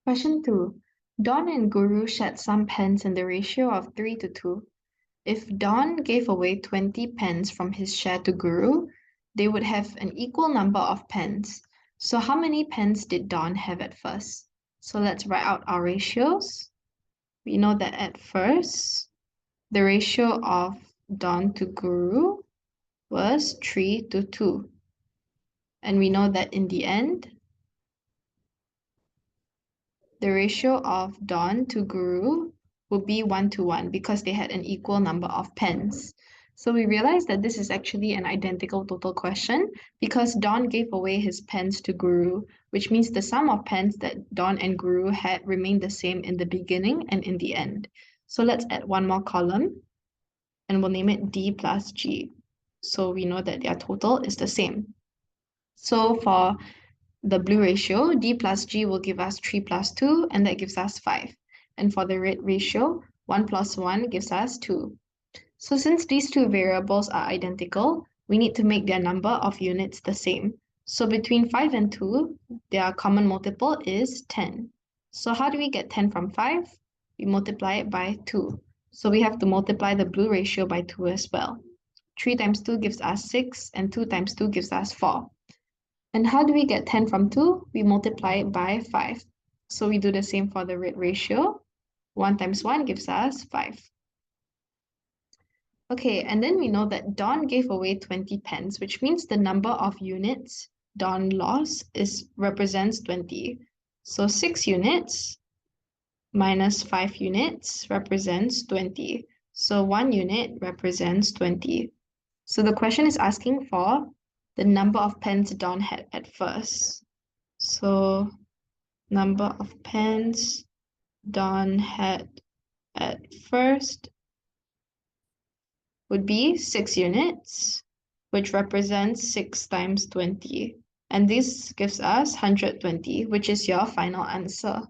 Question 2. Don and Guru shared some pens in the ratio of 3 to 2. If Don gave away 20 pens from his share to Guru, they would have an equal number of pens. So how many pens did Don have at first? So let's write out our ratios. We know that at first, the ratio of Don to Guru was 3 to 2. And we know that in the end, the ratio of Don to Guru would be 1 to 1 because they had an equal number of pens. So we realize that this is actually an identical total question because Don gave away his pens to Guru, which means the sum of pens that Don and Guru had remained the same in the beginning and in the end. So let's add one more column and we'll name it D plus G. So we know that their total is the same. So for the blue ratio, D plus G will give us 3 plus 2, and that gives us 5. And for the red ratio, 1 plus 1 gives us 2. So since these two variables are identical, we need to make their number of units the same. So between 5 and 2, their common multiple is 10. So how do we get 10 from 5? We multiply it by 2. So we have to multiply the blue ratio by 2 as well. 3 times 2 gives us 6, and 2 times 2 gives us 4. And how do we get 10 from 2? We multiply it by 5. So we do the same for the red ratio. 1 times 1 gives us 5. Okay, and then we know that Don gave away 20 pens, which means the number of units Don lost represents 20. So 6 units minus 5 units represents 20. So 1 unit represents 20. So the question is asking for the number of pens Don had at first. So number of pens Don had at first would be 6 units, which represents 6 times 20. And this gives us 120, which is your final answer.